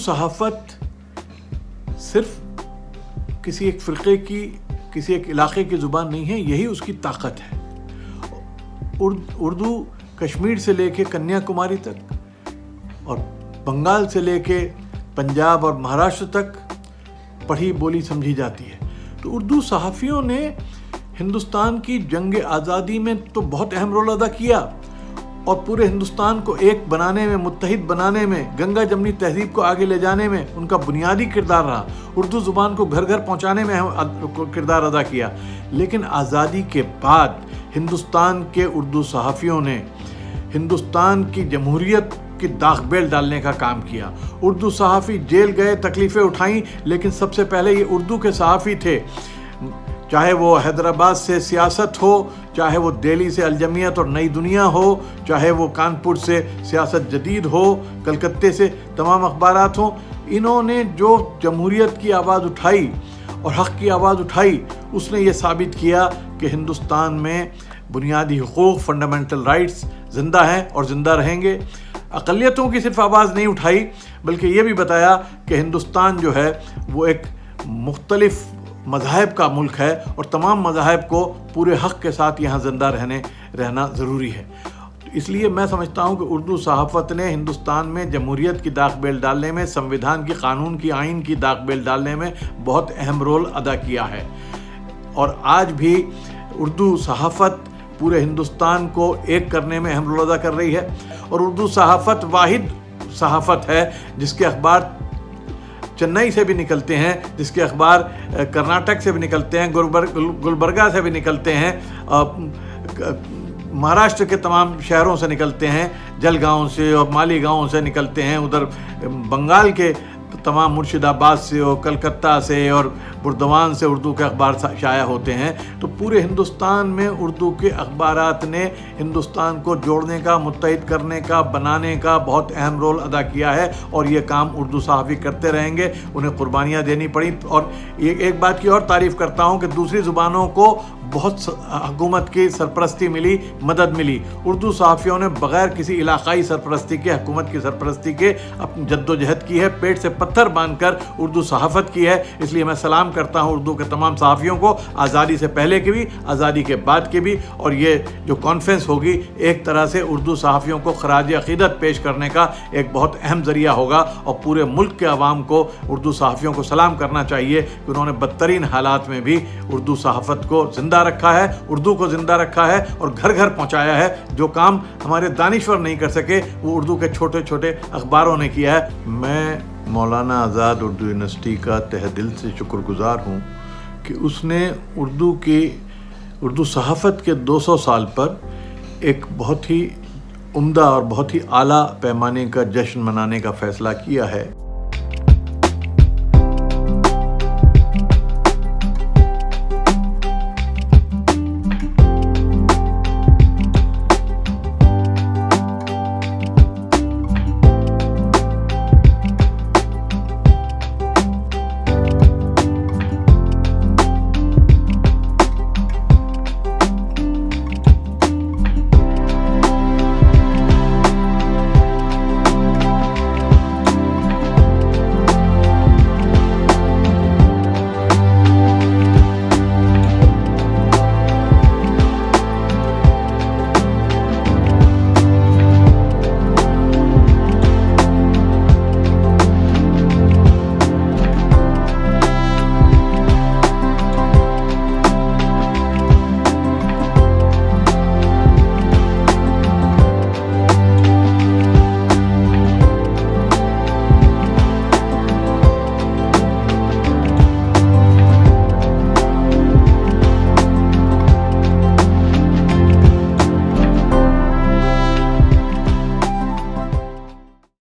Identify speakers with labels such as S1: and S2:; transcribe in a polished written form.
S1: صحافت صرف کسی ایک فرقے کی، کسی ایک علاقے کی زبان نہیں ہے، یہی اس کی طاقت ہے۔ اردو کشمیر سے لے کے کنیا کماری تک اور بنگال سے لے کے پنجاب اور مہاراشٹر تک پڑھی بولی سمجھی جاتی ہے۔ تو اردو صحافیوں نے ہندوستان کی جنگ آزادی میں تو بہت اہم رول ادا کیا، اور پورے ہندوستان کو ایک بنانے میں، متحد بنانے میں، گنگا جمنی تہذیب کو آگے لے جانے میں ان کا بنیادی کردار رہا۔ اردو زبان کو گھر گھر پہنچانے میں کردار ادا کیا۔ لیکن آزادی کے بعد ہندوستان کے اردو صحافیوں نے ہندوستان کی جمہوریت کی داغ بیل ڈالنے کا کام کیا۔ اردو صحافی جیل گئے، تکلیفیں اٹھائیں، لیکن سب سے پہلے یہ اردو کے صحافی تھے، چاہے وہ حیدرآباد سے سیاست ہو، چاہے وہ دہلی سے الجمعیت اور نئی دنیا ہو، چاہے وہ کانپور سے سیاست جدید ہو، کلکتے سے تمام اخبارات ہوں۔ انہوں نے جو جمہوریت کی آواز اٹھائی اور حق کی آواز اٹھائی، اس نے یہ ثابت کیا کہ ہندوستان میں بنیادی حقوق، فنڈامنٹل رائٹس زندہ ہیں اور زندہ رہیں گے۔ اقلیتوں کی صرف آواز نہیں اٹھائی، بلکہ یہ بھی بتایا کہ ہندوستان جو ہے وہ ایک مختلف مذاہب کا ملک ہے، اور تمام مذاہب کو پورے حق کے ساتھ یہاں زندہ رہنا ضروری ہے۔ اس لیے میں سمجھتا ہوں کہ اردو صحافت نے ہندوستان میں جمہوریت کی داغ بیل ڈالنے میں، سنویدھان کی، قانون کی، آئین کی داغ بیل ڈالنے میں بہت اہم رول ادا کیا ہے، اور آج بھی اردو صحافت پورے ہندوستان کو ایک کرنے میں اہم رول ادا کر رہی ہے۔ اور اردو صحافت واحد صحافت ہے جس کے اخبار چنئی سے بھی نکلتے ہیں، جس کے اخبار کرناٹک سے بھی نکلتے ہیں، گلبرگہ سے بھی نکلتے ہیں، مہاراشٹر کے تمام شہروں سے نکلتے ہیں، جلگاؤں سے اور مالیگاؤں سے نکلتے ہیں، ادھر بنگال کے تمام مرشد آباد سے اور کلکتہ سے اور بردوان سے اردو کے اخبار شائع ہوتے ہیں۔ تو پورے ہندوستان میں اردو کے اخبارات نے ہندوستان کو جوڑنے کا، متحد کرنے کا، بنانے کا بہت اہم رول ادا کیا ہے، اور یہ کام اردو صحافی کرتے رہیں گے۔ انہیں قربانیاں دینی پڑیں۔ اور ایک بات کی اور تعریف کرتا ہوں کہ دوسری زبانوں کو بہت حکومت کی سرپرستی ملی، مدد ملی۔ اردو صحافیوں نے بغیر کسی علاقائی سرپرستی کے، حکومت کی سرپرستی کے اپنی جد و جہد کی ہے، پیٹ سے پتھر باندھ کر اردو صحافت کی ہے۔ اس لیے میں سلام کرتا ہوں اردو کے تمام صحافیوں کو، آزادی سے پہلے کے بھی، آزادی کے بعد کے بھی۔ اور یہ جو کانفرنس ہوگی ایک طرح سے اردو صحافیوں کو خراج عقیدت پیش کرنے کا ایک بہت اہم ذریعہ ہوگا، اور پورے ملک کے عوام کو اردو صحافیوں کو سلام کرنا چاہیے کہ انہوں نے بدترین حالات میں بھی اردو صحافت کو زندہ رکھا ہے، اردو کو زندہ رکھا ہے، اور گھر گھر پہنچایا ہے۔ جو کام ہمارے دانشور نہیں کر سکے وہ اردو کے چھوٹے چھوٹے اخباروں نے کیا ہے۔ میں مولانا آزاد اردو یونیورسٹی کا تہ دل سے شکر گزار ہوں کہ اس نے اردو صحافت کے 200 سال پر ایک بہت ہی عمدہ اور بہت ہی اعلیٰ پیمانے کا جشن منانے کا فیصلہ کیا ہے۔